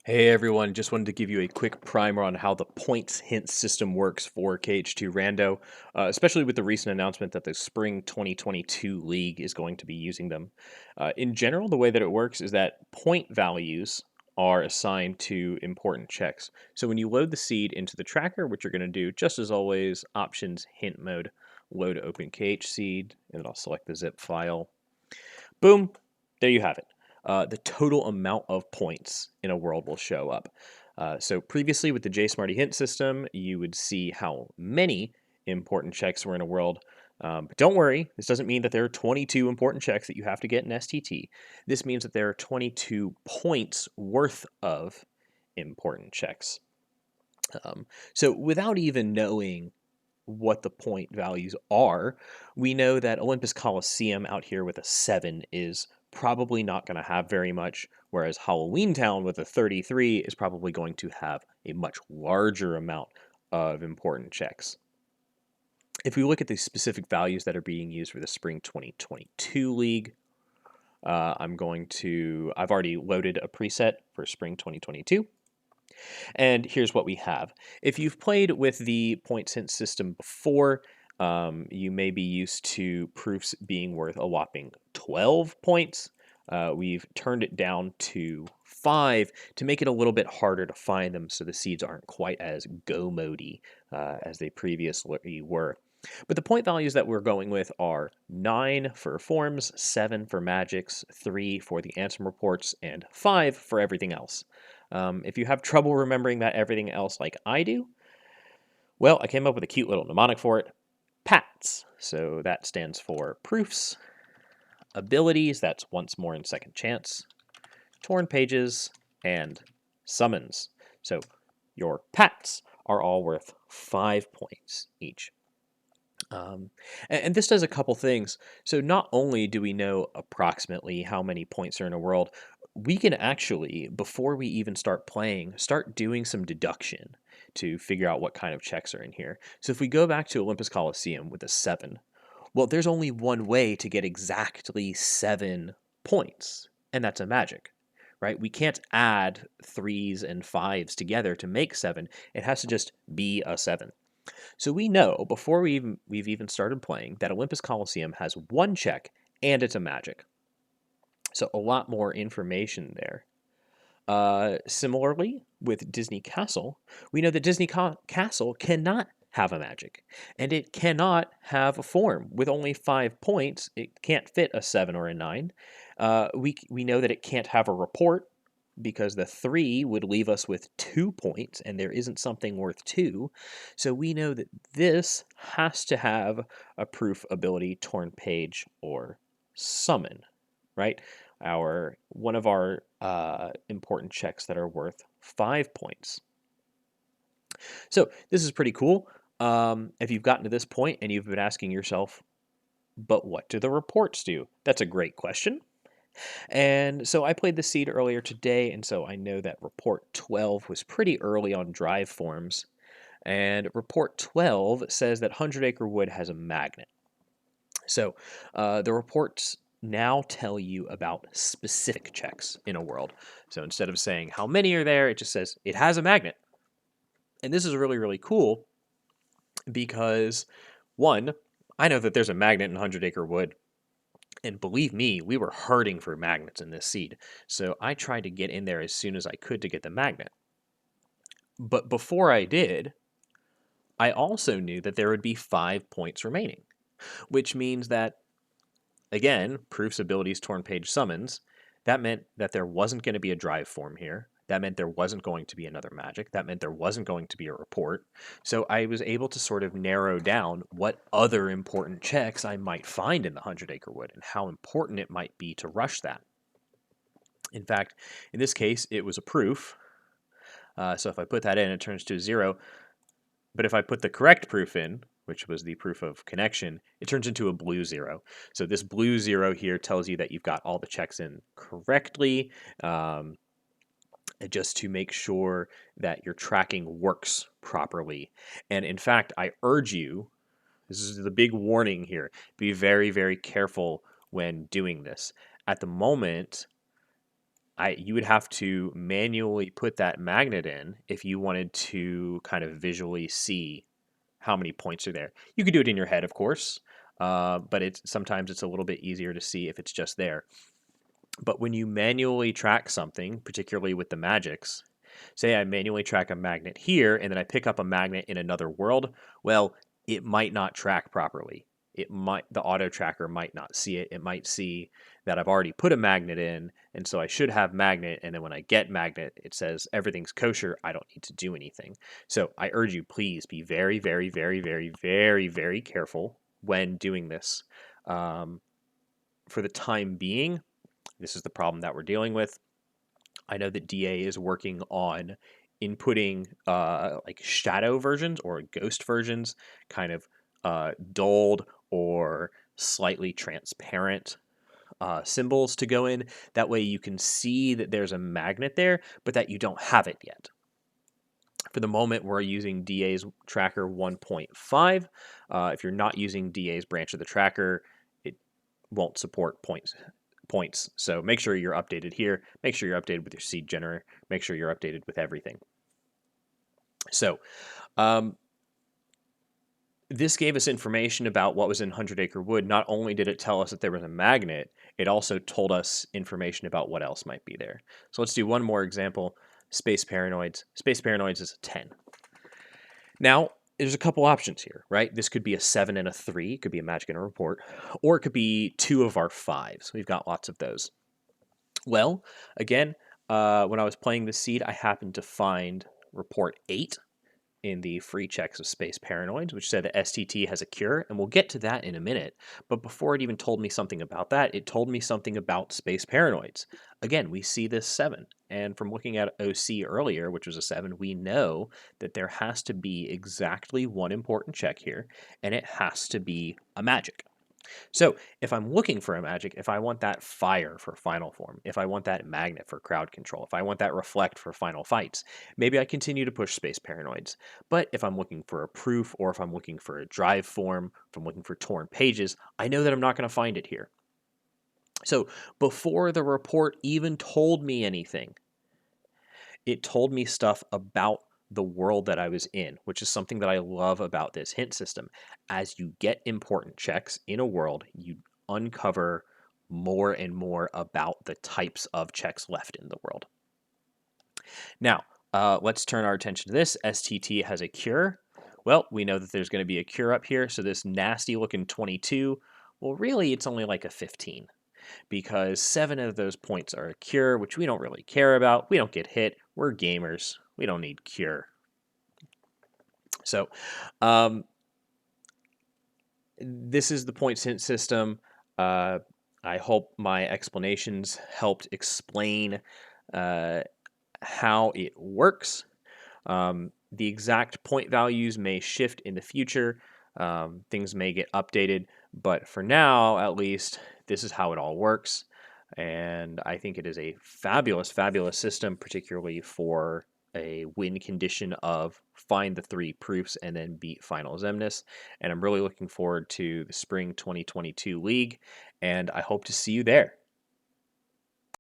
Hey everyone, just wanted to give you a quick primer on how the points hint system works for KH2Rando, especially with the recent announcement that the Spring 2022 League is going to be using them. In general, the way that it works is that point values are assigned to important checks. So when you load the seed into the tracker, what you're going to do, just as always, options, hint mode, load open KH seed, and then I'll select the zip file. Boom, there you have it. The total amount of points in a world will show up. So previously with the JSmarty hint system, you would see how many important checks were in a world. But don't worry, this doesn't mean that there are 22 important checks that you have to get in STT. This means that there are 22 points worth of important checks. So without even knowing what the point values are, we know that Olympus Coliseum out here with a 7 is probably not going to have very much, whereas Halloween Town with a 33 is probably going to have a much larger amount of important checks. If we look at the specific values that are being used for the Spring 2022 League, I've already loaded a preset for Spring 2022. And here's what we have. If you've played with the point hint system before, you may be used to proofs being worth a whopping 12 points. We've turned it down to 5 to make it a little bit harder to find them so the seeds aren't quite as go-mode-y as they previously were. But the point values that we're going with are 9 for forms, 7 for magics, 3 for the answer reports, and 5 for everything else. If you have trouble remembering that everything else like I do, well, I came up with a cute little mnemonic for it. PATS. So that stands for proofs, abilities, that's once more and second chance, torn pages, and summons. So your PATS are all worth 5 points each. And this does a couple things. So not only do we know approximately how many points are in a world, we can actually, before we even start playing, start doing some deduction to figure out what kind of checks are in here. So if we go back to Olympus Coliseum with a 7, well, there's only one way to get exactly 7 points, and that's a magic. Right? We can't add 3s and 5s together to make 7. It has to just be a 7. So we know before we've even started playing that Olympus Coliseum has one check and it's a magic. So a lot more information there. Similarly, with Disney Castle, we know that Disney Castle cannot have a magic, and it cannot have a form. With only 5 points, it can't fit a 7 or a 9. We know that it can't have a report, because the 3 would leave us with 2 points, and there isn't something worth 2. So we know that this has to have a proof, ability, torn page, or summon, right? One of our important checks that are worth 5 points. So this is pretty cool. If you've gotten to this point and you've been asking yourself, but what do the reports do? That's a great question. And so I played the seed earlier today, and so I know that report 12 was pretty early on drive forms. And report 12 says that 100 Acre Wood has a magnet. So the reports now tell you about specific checks in a world. So instead of saying how many are there, it just says it has a magnet. And this is really, really cool because, one, I know that there's a magnet in 100 Acre Wood. And believe me, we were hurting for magnets in this seed. So I tried to get in there as soon as I could to get the magnet. But before I did, I also knew that there would be 5 points remaining, which means that, again, proofs, abilities, torn page, summons, that meant that there wasn't going to be a drive form here. That meant there wasn't going to be another magic. That meant there wasn't going to be a report. So I was able to sort of narrow down what other important checks I might find in the 100 Acre Wood and how important it might be to rush that. In fact, in this case, it was a proof. So if I put that in, it turns to a 0. But if I put the correct proof in, which was the proof of connection, it turns into a blue 0. So this blue 0 here tells you that you've got all the checks in correctly, just to make sure that your tracking works properly. And in fact, I urge you, this is the big warning here, be very, very careful when doing this. At the moment, you would have to manually put that magnet in if you wanted to kind of visually see how many points are there. You could do it in your head, of course, but sometimes it's a little bit easier to see if it's just there. But when you manually track something, particularly with the magics, say I manually track a magnet here and then I pick up a magnet in another world, well, it might not track properly. The auto tracker might not see it. It might see that I've already put a magnet in, and so I should have magnet, and then when I get magnet, it says everything's kosher. I don't need to do anything. So I urge you, please be very, very, very, very, very, very careful when doing this. For the time being, this is the problem that we're dealing with. I know that DA is working on inputting like shadow versions or ghost versions, kind of dulled or slightly transparent symbols to go in. That way you can see that there's a magnet there, but that you don't have it yet. For the moment, we're using DA's tracker 1.5. If you're not using DA's branch of the tracker, it won't support points. So make sure you're updated here. Make sure you're updated with your seed generator. Make sure you're updated with everything. So this gave us information about what was in 100 Acre Wood. Not only did it tell us that there was a magnet, it also told us information about what else might be there. So let's do one more example. Space Paranoids. Space Paranoids is a 10. Now, there's a couple options here, right? This could be a 7 and a 3. It could be a magic and a report. Or it could be 2 of our 5s. We've got lots of those. Well, again, when I was playing the seed, I happened to find report 8 in the free checks of Space Paranoids, which said that STT has a cure, and we'll get to that in a minute. But before it even told me something about that, it told me something about Space Paranoids. Again, we see this 7, and from looking at OC earlier, which was a 7, we know that there has to be exactly one important check here, and it has to be a magic. So if I'm looking for a magic, if I want that fire for final form, if I want that magnet for crowd control, if I want that reflect for final fights, maybe I continue to push Space Paranoids. But if I'm looking for a proof, or if I'm looking for a drive form, if I'm looking for torn pages, I know that I'm not going to find it here. So before the report even told me anything, it told me stuff about the world that I was in, which is something that I love about this hint system. As you get important checks in a world, you uncover more and more about the types of checks left in the world. Now, let's turn our attention to this. STT has a cure. Well, we know that there's going to be a cure up here, so this nasty looking 22, well, really, it's only like a 15. Because 7 of those points are a cure, which we don't really care about. We don't get hit. We're gamers. We don't need cure. So this is the points hint system. I hope my explanations helped explain how it works. The exact point values may shift in the future. Things may get updated, but for now, at least, this is how it all works. And I think it is a fabulous, fabulous system, particularly for a win condition of find the 3 proofs and then beat Final Zemnis. And I'm really looking forward to the Spring 2022 League, and I hope to see you there.